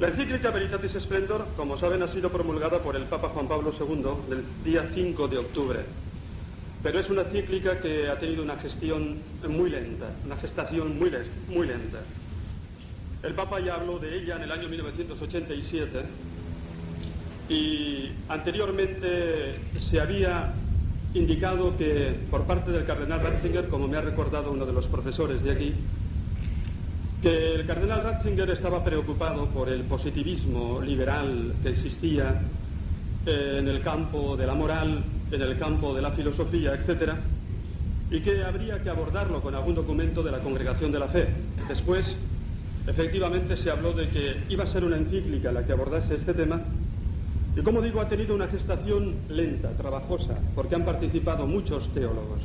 La encíclica Veritatis Splendor, como saben, ha sido promulgada por el Papa Juan Pablo II del día 5 de octubre. Pero es una encíclica que ha tenido una gestión muy lenta, una gestación muy lenta. El Papa ya habló de ella en el año 1987 y anteriormente se había indicado que por parte del cardenal Ratzinger, como me ha recordado uno de los profesores de aquí, que el cardenal Ratzinger estaba preocupado por el positivismo liberal que existía en el campo de la moral, en el campo de la filosofía, etc., y que habría que abordarlo con algún documento de la Congregación de la Fe. Después, efectivamente, se habló de que iba a ser una encíclica la que abordase este tema, y como digo, ha tenido una gestación lenta, trabajosa, porque han participado muchos teólogos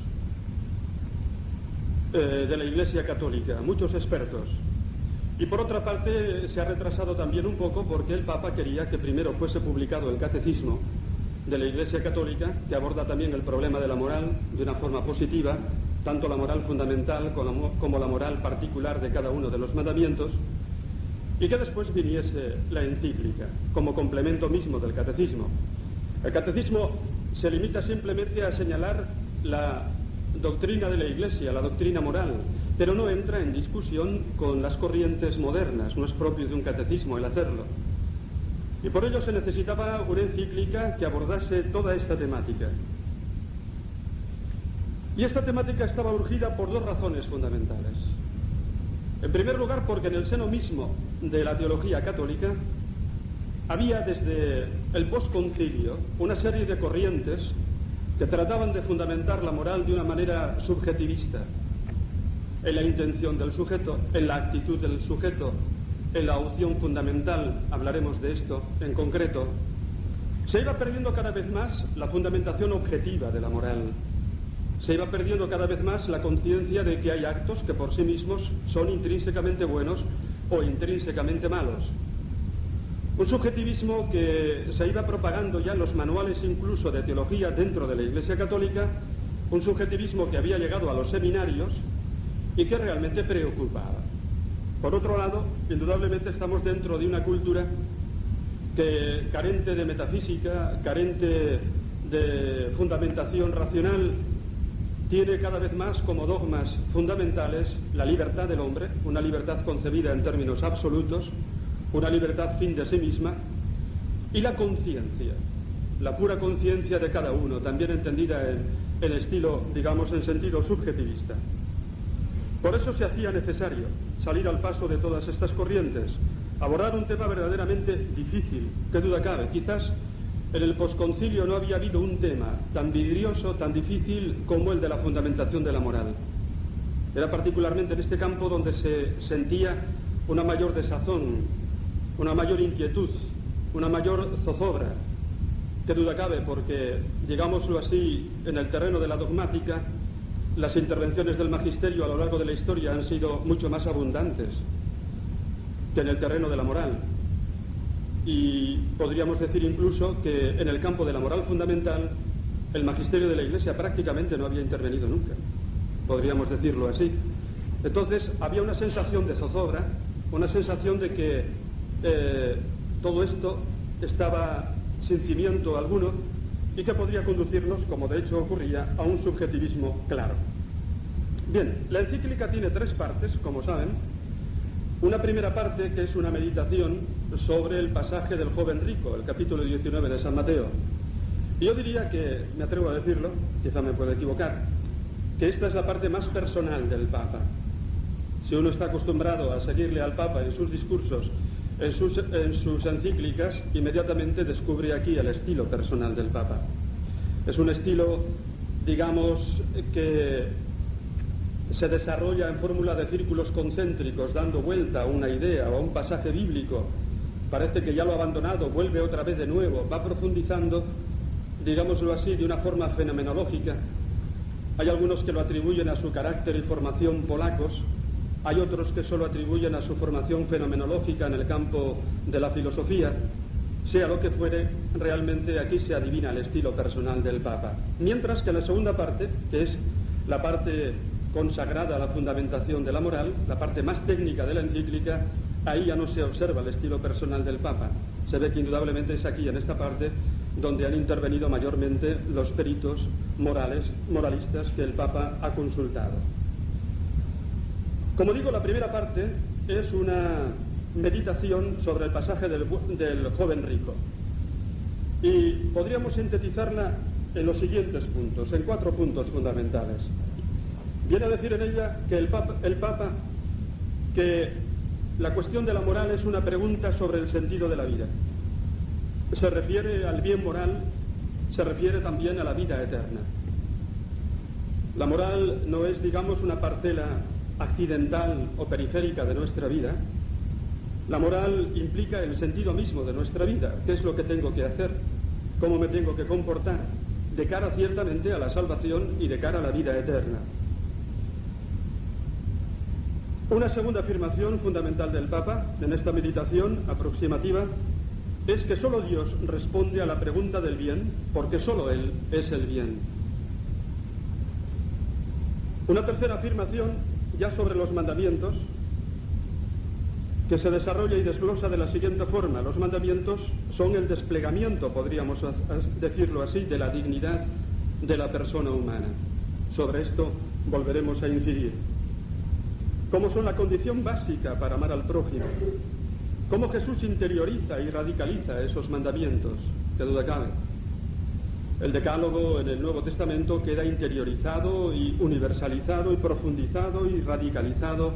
de la Iglesia Católica, muchos expertos. Y por otra parte se ha retrasado también un poco porque el Papa quería que primero fuese publicado el Catecismo de la Iglesia Católica, que aborda también el problema de la moral de una forma positiva, tanto la moral fundamental como la moral particular de cada uno de los mandamientos, y que después viniese la encíclica como complemento mismo del Catecismo. El Catecismo se limita simplemente a señalar la doctrina de la Iglesia, la doctrina moral, pero no entra en discusión con las corrientes modernas, no es propio de un catecismo el hacerlo. Y por ello se necesitaba una encíclica que abordase toda esta temática. Y esta temática estaba urgida por dos razones fundamentales. En primer lugar, porque en el seno mismo de la teología católica había desde el posconcilio una serie de corrientes que trataban de fundamentar la moral de una manera subjetivista, en la intención del sujeto, en la actitud del sujeto, en la opción fundamental, hablaremos de esto en concreto. Se iba perdiendo cada vez más la fundamentación objetiva de la moral. Se iba perdiendo cada vez más la conciencia de que hay actos que por sí mismos son intrínsecamente buenos o intrínsecamente malos. Un subjetivismo que se iba propagando ya en los manuales incluso de teología dentro de la Iglesia Católica, un subjetivismo que había llegado a los seminarios y que realmente preocupaba. Por otro lado, indudablemente estamos dentro de una cultura que, carente de metafísica, carente de fundamentación racional, tiene cada vez más como dogmas fundamentales la libertad del hombre, una libertad concebida en términos absolutos, una libertad fin de sí misma, y la conciencia, la pura conciencia de cada uno, también entendida en estilo, digamos, en sentido subjetivista. Por eso se hacía necesario salir al paso de todas estas corrientes, abordar un tema verdaderamente difícil, qué duda cabe. Quizás en el posconcilio no había habido un tema tan vidrioso, tan difícil como el de la fundamentación de la moral. Era particularmente en este campo donde se sentía una mayor desazón, una mayor inquietud, una mayor zozobra. Qué duda cabe, porque, digámoslo así, en el terreno de la dogmática, las intervenciones del magisterio a lo largo de la historia han sido mucho más abundantes que en el terreno de la moral. Y podríamos decir incluso que en el campo de la moral fundamental el magisterio de la Iglesia prácticamente no había intervenido nunca, podríamos decirlo así. Entonces había una sensación de zozobra, una sensación de que todo esto estaba sin cimiento alguno y que podría conducirnos, como de hecho ocurría, a un subjetivismo claro. Bien, la encíclica tiene tres partes, como saben. Una primera parte que es una meditación sobre el pasaje del joven rico, el capítulo 19 de San Mateo. Y yo diría que, me atrevo a decirlo, quizá me pueda equivocar, que esta es la parte más personal del Papa. Si uno está acostumbrado a seguirle al Papa en sus discursos, en sus encíclicas, inmediatamente descubre aquí el estilo personal del Papa. Es un estilo, digamos, que se desarrolla en fórmula de círculos concéntricos, dando vuelta a una idea o a un pasaje bíblico. Parece que ya lo ha abandonado, vuelve otra vez de nuevo, va profundizando, digámoslo así, de una forma fenomenológica. Hay algunos que lo atribuyen a su carácter y formación polacos, hay otros que solo atribuyen a su formación fenomenológica en el campo de la filosofía. Sea lo que fuere, realmente aquí se adivina el estilo personal del Papa. Mientras que la segunda parte, que es la parte consagrada a la fundamentación de la moral, la parte más técnica de la encíclica, ahí ya no se observa el estilo personal del Papa. Se ve que indudablemente es aquí, en esta parte, donde han intervenido mayormente los peritos moralistas que el Papa ha consultado. Como digo, la primera parte es una meditación sobre el pasaje del joven rico. Y podríamos sintetizarla en los siguientes puntos, en 4 puntos fundamentales. Viene a decir en ella que el Papa que la cuestión de la moral es una pregunta sobre el sentido de la vida. Se refiere al bien moral, se refiere también a la vida eterna. La moral no es, digamos, una parcela accidental o periférica de nuestra vida. La moral implica el sentido mismo de nuestra vida. ¿Qué es lo que tengo que hacer? ¿Cómo me tengo que comportar? De cara ciertamente a la salvación y de cara a la vida eterna. Una segunda afirmación fundamental del Papa en esta meditación aproximativa es que solo Dios responde a la pregunta del bien, porque solo Él es el bien. Una tercera afirmación, ya sobre los mandamientos, que se desarrolla y desglosa de la siguiente forma. Los mandamientos son el desplegamiento, podríamos decirlo así, de la dignidad de la persona humana. Sobre esto volveremos a incidir. ¿Cómo son la condición básica para amar al prójimo? ¿Cómo Jesús interioriza y radicaliza esos mandamientos? Que duda cabe. El decálogo en el Nuevo Testamento queda interiorizado y universalizado y profundizado y radicalizado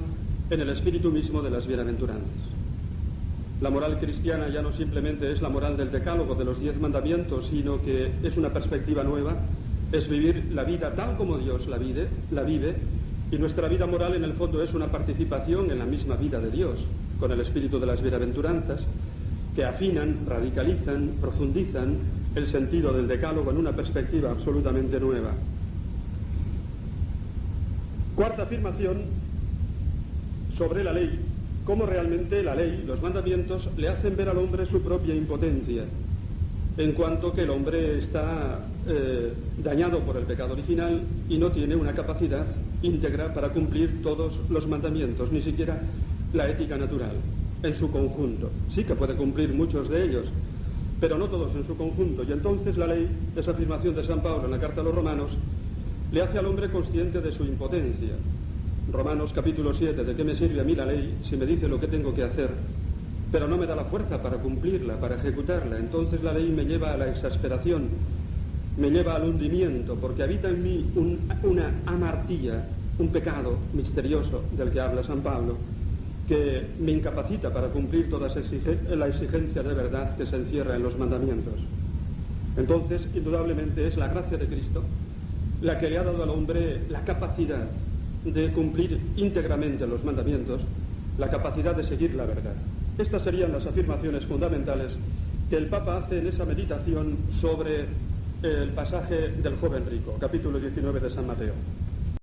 en el espíritu mismo de las bienaventuranzas. La moral cristiana ya no simplemente es la moral del decálogo de los 10 mandamientos, sino que es una perspectiva nueva, es vivir la vida tal como Dios la vive, y nuestra vida moral en el fondo es una participación en la misma vida de Dios, con el espíritu de las bienaventuranzas, que afinan, radicalizan, profundizan el sentido del decálogo en una perspectiva absolutamente nueva. Cuarta afirmación sobre la ley, cómo realmente la ley, los mandamientos, le hacen ver al hombre su propia impotencia, en cuanto que el hombre está dañado por el pecado original y no tiene una capacidad íntegra para cumplir todos los mandamientos, ni siquiera la ética natural en su conjunto. Sí que puede cumplir muchos de ellos, pero no todos en su conjunto. Y entonces la ley, esa afirmación de San Pablo en la carta a los Romanos, le hace al hombre consciente de su impotencia. Romanos capítulo 7, ¿de qué me sirve a mí la ley si me dice lo que tengo que hacer, pero no me da la fuerza para cumplirla, para ejecutarla? Entonces la ley me lleva a la exasperación, me lleva al hundimiento, porque habita en mí una amartía, un pecado misterioso del que habla San Pablo, que me incapacita para cumplir toda la exigencia de verdad que se encierra en los mandamientos. Entonces, indudablemente, es la gracia de Cristo la que le ha dado al hombre la capacidad de cumplir íntegramente los mandamientos, la capacidad de seguir la verdad. Estas serían las afirmaciones fundamentales que el Papa hace en esa meditación sobre el pasaje del joven rico, capítulo 19 de San Mateo.